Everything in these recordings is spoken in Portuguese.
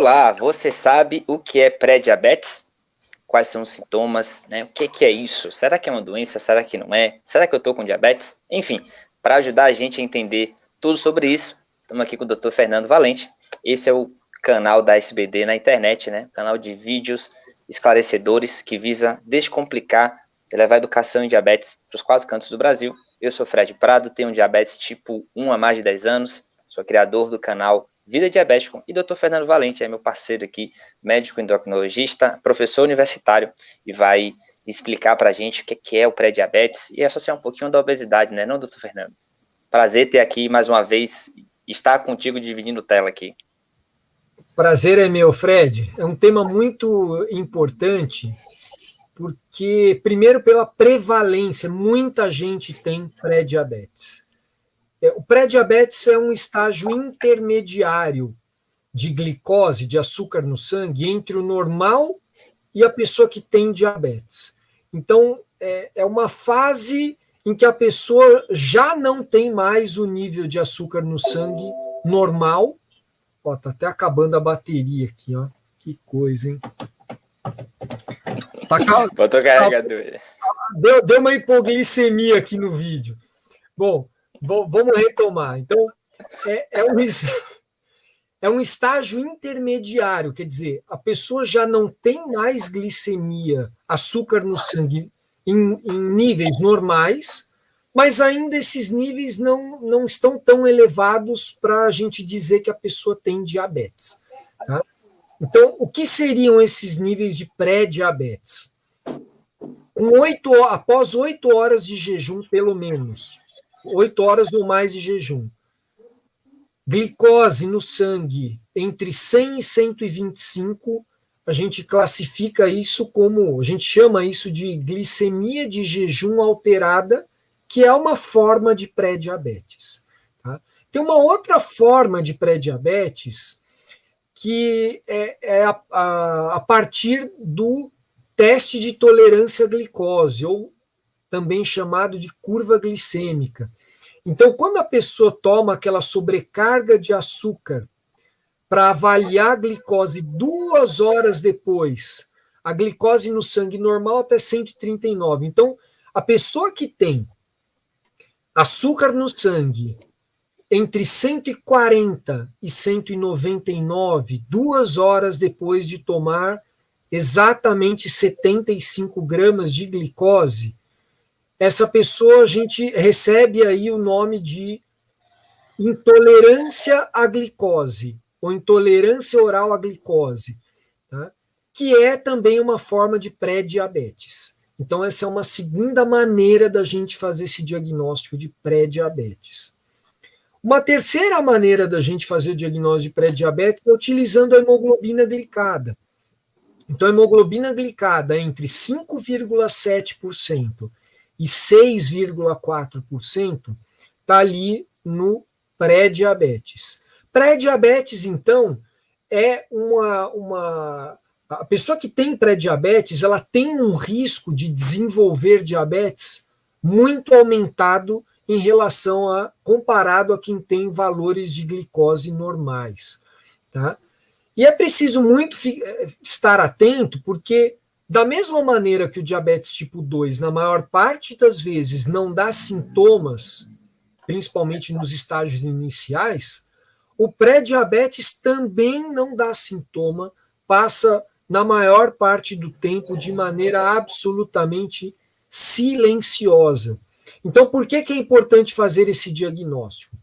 Olá, você sabe o que é pré-diabetes? Quais são os sintomas, né? O que é isso? Será que é uma doença? Será que não é? Será que eu estou com diabetes? Enfim, para ajudar a gente a entender tudo sobre isso, estamos aqui com o Dr. Fernando Valente. Esse é o canal da SBD na internet, né? Canal de vídeos esclarecedores que visa descomplicar e levar a educação em diabetes para os 4 cantos do Brasil. Eu sou Fred Prado, tenho diabetes tipo 1 há mais de 10 anos, sou criador do canal Vida Diabético, e Dr. Fernando Valente é meu parceiro aqui, médico endocrinologista, professor universitário, e vai explicar para a gente o que é o pré-diabetes e associar um pouquinho da obesidade, né, não, Dr. Fernando? Prazer ter aqui mais uma vez, estar contigo dividindo tela aqui. Prazer é meu, Fred. É um tema muito importante, porque, primeiro, pela prevalência, muita gente tem pré-diabetes. O pré-diabetes é um estágio intermediário de glicose, de açúcar no sangue, entre o normal e a pessoa que tem diabetes. Então, é uma fase em que a pessoa já não tem mais o nível de açúcar no sangue normal. Ó, tá até acabando a bateria aqui, ó. Que coisa, hein? Botou carregador. Deu uma hipoglicemia aqui no vídeo. Bom, vamos retomar. Então, é um estágio intermediário, quer dizer, a pessoa já não tem mais glicemia, açúcar no sangue em níveis normais, mas ainda esses níveis não estão tão elevados para a gente dizer que a pessoa tem diabetes. Tá? Então, o que seriam esses níveis de pré-diabetes? Após 8 horas de jejum, pelo menos, 8 horas ou mais de jejum, glicose no sangue entre 100 e 125, a gente classifica isso como, a gente chama isso de glicemia de jejum alterada, que é uma forma de pré-diabetes. Tá? Tem uma outra forma de pré-diabetes que é a partir do teste de tolerância à glicose, ou também chamado de curva glicêmica. Então, quando a pessoa toma aquela sobrecarga de açúcar para avaliar a glicose 2 horas depois, a glicose no sangue normal até 139. Então, a pessoa que tem açúcar no sangue entre 140 e 199, 2 horas depois de tomar exatamente 75 gramas de glicose, essa pessoa a gente recebe aí o nome de intolerância à glicose, ou intolerância oral à glicose, tá? Que é também uma forma de pré-diabetes. Então, essa é uma segunda maneira da gente fazer esse diagnóstico de pré-diabetes. Uma terceira maneira da gente fazer o diagnóstico de pré-diabetes é utilizando a hemoglobina glicada. Então, a hemoglobina glicada entre 5,7% e 6,4% está ali no pré-diabetes. Pré-diabetes, então, é a pessoa que tem pré-diabetes, ela tem um risco de desenvolver diabetes muito aumentado em relação comparado a quem tem valores de glicose normais, tá? E é preciso muito estar atento, porque da mesma maneira que o diabetes tipo 2, na maior parte das vezes, não dá sintomas, principalmente nos estágios iniciais, o pré-diabetes também não dá sintoma, passa, na maior parte do tempo, de maneira absolutamente silenciosa. Então, por que é importante fazer esse diagnóstico?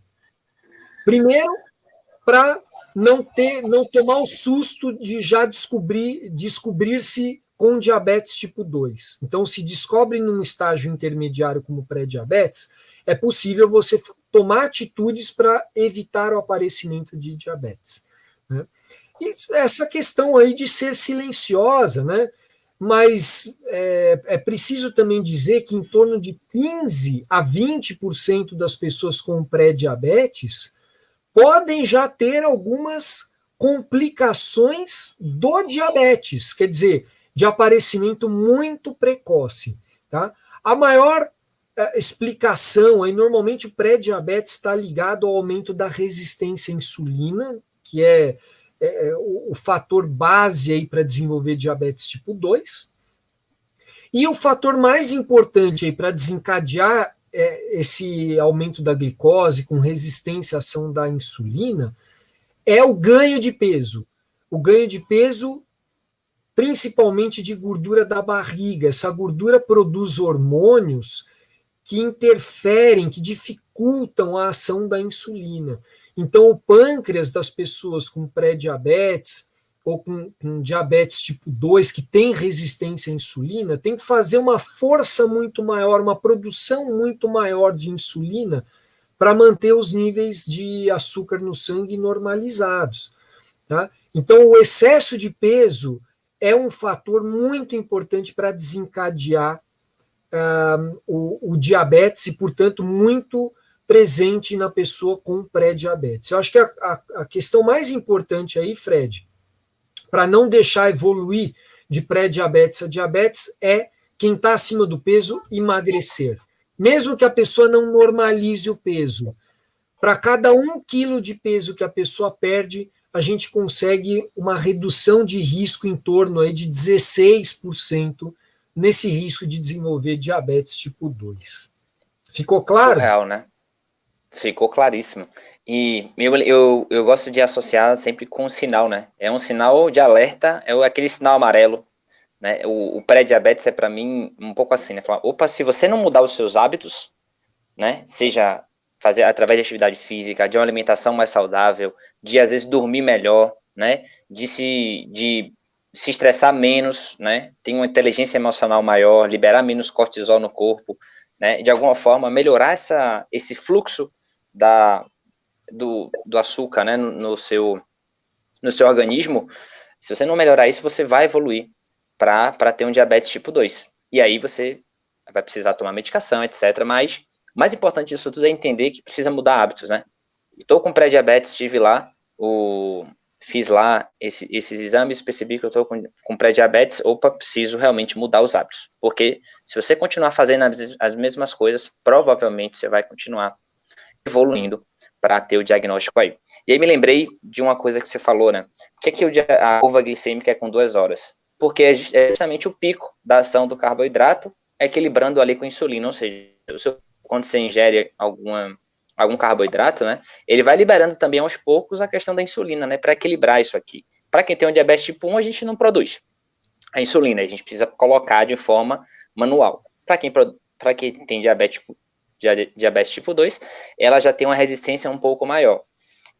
Primeiro, para não tomar o susto de já descobrir-se com diabetes tipo 2. Então, se descobre num estágio intermediário como pré-diabetes, é possível você tomar atitudes para evitar o aparecimento de diabetes. Né? E essa questão aí de ser silenciosa, né? Mas é preciso também dizer que em torno de 15% a 20% das pessoas com pré-diabetes podem já ter algumas complicações do diabetes, quer dizer, de aparecimento muito precoce. Tá? A maior explicação, aí normalmente o pré-diabetes está ligado ao aumento da resistência à insulina, que é o fator base aí para desenvolver diabetes tipo 2. E o fator mais importante aí para desencadear esse aumento da glicose com resistência à ação da insulina é o ganho de peso. O ganho de peso, principalmente de gordura da barriga. Essa gordura produz hormônios que interferem, que dificultam a ação da insulina. Então, o pâncreas das pessoas com pré-diabetes ou com diabetes tipo 2, que tem resistência à insulina, tem que fazer uma força muito maior, uma produção muito maior de insulina para manter os níveis de açúcar no sangue normalizados. Tá? Então, o excesso de peso é um fator muito importante para desencadear o diabetes e, portanto, muito presente na pessoa com pré-diabetes. Eu acho que a questão mais importante aí, Fred, para não deixar evoluir de pré-diabetes a diabetes, é quem está acima do peso emagrecer. Mesmo que a pessoa não normalize o peso, para cada 1 quilo de peso que a pessoa perde, a gente consegue uma redução de risco em torno aí de 16% nesse risco de desenvolver diabetes tipo 2. Ficou claro? Surreal, né? Ficou claríssimo. E eu gosto de associar sempre com um sinal, né? É um sinal de alerta, é aquele sinal amarelo, né? O pré-diabetes é para mim um pouco assim, né? Falar, opa, se você não mudar os seus hábitos, né? Seja fazer através de atividade física, de uma alimentação mais saudável, de às vezes dormir melhor, né? De se estressar menos, né? Ter uma inteligência emocional maior, liberar menos cortisol no corpo, né? De alguma forma melhorar esse fluxo do açúcar, né? No seu organismo. Se você não melhorar isso, você vai evoluir para ter um diabetes tipo 2. E aí você vai precisar tomar medicação, etc. Mas o mais importante disso tudo é entender que precisa mudar hábitos, né? Estou com pré-diabetes, estive lá, fiz lá esses exames, percebi que eu estou com pré-diabetes, opa, preciso realmente mudar os hábitos. Porque se você continuar fazendo as mesmas coisas, provavelmente você vai continuar evoluindo para ter o diagnóstico aí. E aí me lembrei de uma coisa que você falou, né? O que a curva glicêmica é com 2 horas? Porque é justamente o pico da ação do carboidrato equilibrando ali com a insulina, ou seja, quando você ingere algum carboidrato, né, ele vai liberando também aos poucos a questão da insulina, né, para equilibrar isso aqui. Para quem tem um diabetes tipo 1, a gente não produz a insulina, a gente precisa colocar de forma manual. Para quem tem diabetes tipo 2, ela já tem uma resistência um pouco maior.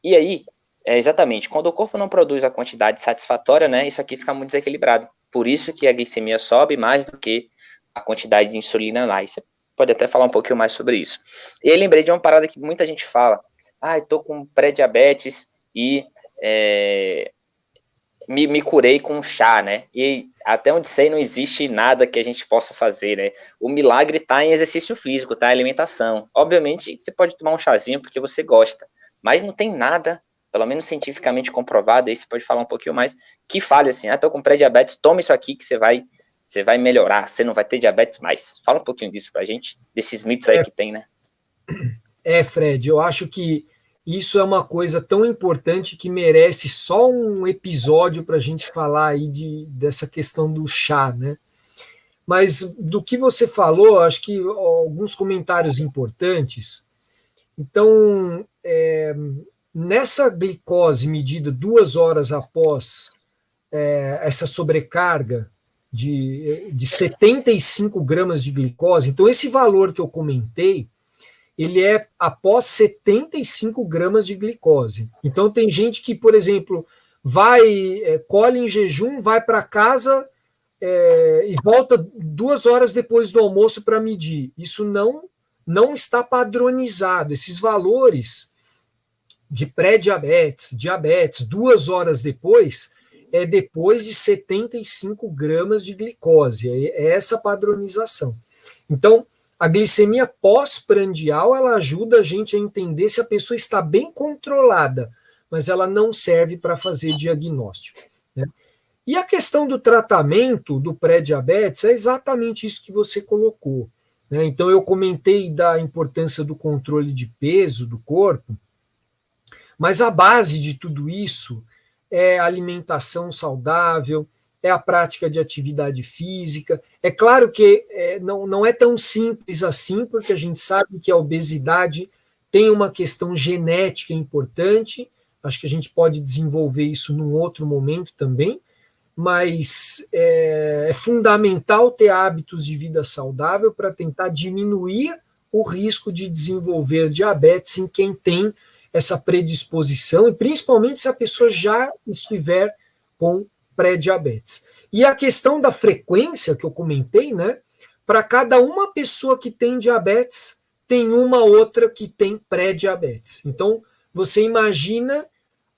E aí, exatamente, quando o corpo não produz a quantidade satisfatória, né, isso aqui fica muito desequilibrado. Por isso que a glicemia sobe mais do que a quantidade de insulina lá. E você pode até falar um pouquinho mais sobre isso. E aí lembrei de uma parada que muita gente fala. Eu tô com pré-diabetes e me curei com chá, né? E até onde sei, não existe nada que a gente possa fazer, né? O milagre tá em exercício físico, tá? Alimentação. Obviamente, você pode tomar um chazinho porque você gosta, mas não tem nada, pelo menos cientificamente comprovado, aí você pode falar um pouquinho mais, que fale assim, tô com pré-diabetes, toma isso aqui que você vai melhorar, você não vai ter diabetes mais. Fala um pouquinho disso pra gente, desses mitos aí que tem, né? Fred, eu acho que isso é uma coisa tão importante que merece só um episódio para a gente falar aí dessa questão do chá, né? Mas do que você falou, acho que alguns comentários importantes. Então, nessa glicose medida 2 horas após essa sobrecarga de 75 gramas de glicose, então esse valor que eu comentei, ele é após 75 gramas de glicose. Então tem gente que, por exemplo, colhe em jejum, vai para casa e volta 2 horas depois do almoço para medir. Isso não está padronizado. Esses valores de pré-diabetes, diabetes, 2 horas depois, é depois de 75 gramas de glicose. É essa padronização. Então, a glicemia pós-prandial, ela ajuda a gente a entender se a pessoa está bem controlada, mas ela não serve para fazer diagnóstico, né? E a questão do tratamento do pré-diabetes é exatamente isso que você colocou, né? Então, eu comentei da importância do controle de peso do corpo, mas a base de tudo isso é alimentação saudável, é a prática de atividade física. É claro que não é tão simples assim, porque a gente sabe que a obesidade tem uma questão genética importante, acho que a gente pode desenvolver isso num outro momento também, mas é fundamental ter hábitos de vida saudável para tentar diminuir o risco de desenvolver diabetes em quem tem essa predisposição, e principalmente se a pessoa já estiver com pré-diabetes. E a questão da frequência que eu comentei, né? Para cada uma pessoa que tem diabetes, tem uma outra que tem pré-diabetes. Então, você imagina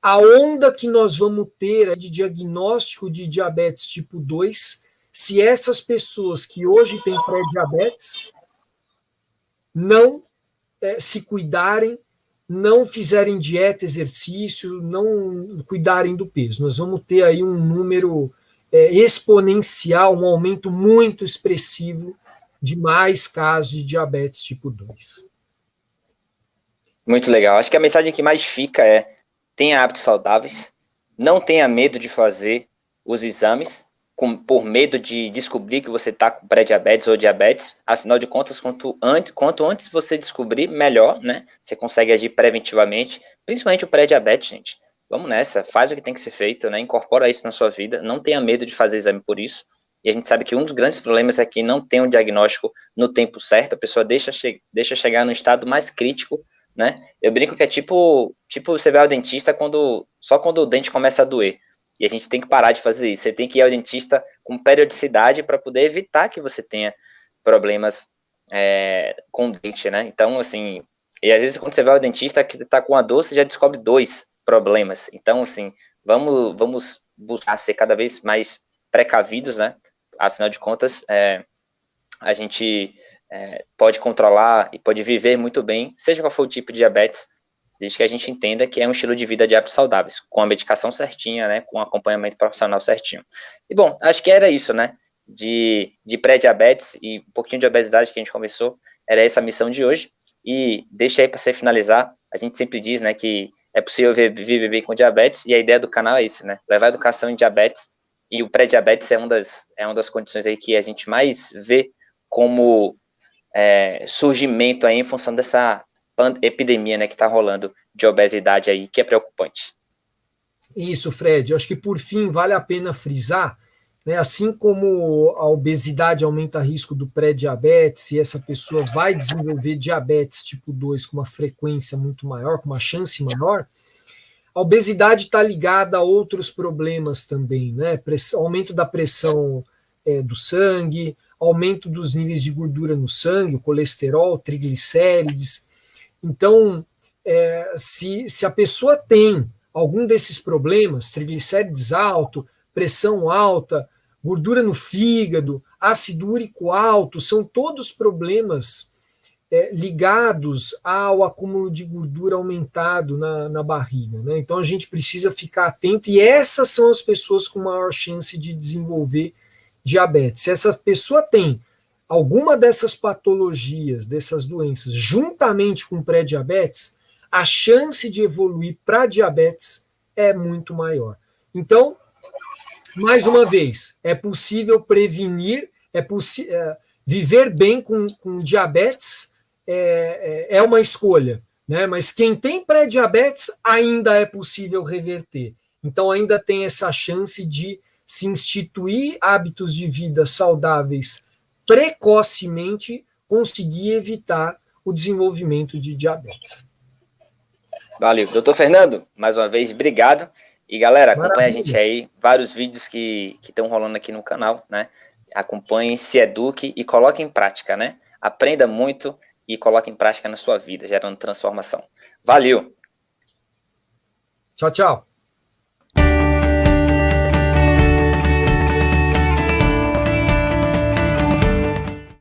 a onda que nós vamos ter de diagnóstico de diabetes tipo 2, se essas pessoas que hoje têm pré-diabetes não se cuidarem, não fizerem dieta, exercício, não cuidarem do peso. Nós vamos ter aí um número exponencial, um aumento muito expressivo de mais casos de diabetes tipo 2. Muito legal. Acho que a mensagem que mais fica é: tenha hábitos saudáveis, não tenha medo de fazer os exames, por medo de descobrir que você está com pré-diabetes ou diabetes. Afinal de contas, quanto antes você descobrir, melhor, né? Você consegue agir preventivamente, principalmente o pré-diabetes, gente. Vamos nessa, faz o que tem que ser feito, né? Incorpora isso na sua vida, não tenha medo de fazer exame por isso. E a gente sabe que um dos grandes problemas é que não tem um diagnóstico no tempo certo, a pessoa deixa chegar no estado mais crítico, né? Eu brinco que é tipo você vai ao dentista só quando o dente começa a doer. E a gente tem que parar de fazer isso. Você tem que ir ao dentista com periodicidade para poder evitar que você tenha problemas com o dente, né? Então, assim, e às vezes quando você vai ao dentista que está com a dor, você já descobre 2 problemas. Então, assim, vamos buscar ser cada vez mais precavidos, né? Afinal de contas, a gente pode controlar e pode viver muito bem, seja qual for o tipo de diabetes, desde que a gente entenda que é um estilo de vida de hábitos saudáveis, com a medicação certinha, né, com o acompanhamento profissional certinho. E, bom, acho que era isso, né, de pré-diabetes e um pouquinho de obesidade que a gente começou, era essa a missão de hoje. E deixa aí para você finalizar, a gente sempre diz, né, que é possível viver bem com diabetes, e a ideia do canal é isso, né, levar educação em diabetes, e o pré-diabetes é uma das condições aí que a gente mais vê como surgimento aí em função dessa epidemia, né, que está rolando de obesidade aí, que é preocupante. Isso, Fred. Eu acho que, por fim, vale a pena frisar, né, assim como a obesidade aumenta o risco do pré-diabetes, e essa pessoa vai desenvolver diabetes tipo 2 com uma frequência muito maior, com uma chance maior, a obesidade está ligada a outros problemas também, né? Aumento da pressão do sangue, aumento dos níveis de gordura no sangue, o colesterol, triglicérides. Então, se a pessoa tem algum desses problemas, triglicérides alto, pressão alta, gordura no fígado, ácido úrico alto, são todos problemas ligados ao acúmulo de gordura aumentado na barriga, né? Então a gente precisa ficar atento, e essas são as pessoas com maior chance de desenvolver diabetes. Se essa pessoa tem alguma dessas patologias, dessas doenças, juntamente com pré-diabetes, a chance de evoluir para diabetes é muito maior. Então, mais uma vez, é possível prevenir, viver bem com diabetes é uma escolha, né? Mas quem tem pré-diabetes ainda é possível reverter. Então, ainda tem essa chance de se instituir hábitos de vida saudáveis precocemente, conseguir evitar o desenvolvimento de diabetes. Valeu. Doutor Fernando, mais uma vez, obrigado. E, galera, acompanha a Maravilha. gente aí, vários vídeos que estão rolando aqui no canal, né? Acompanhe, se eduque e coloque em prática, né? Aprenda muito e coloque em prática na sua vida, gerando transformação. Valeu! Tchau, tchau.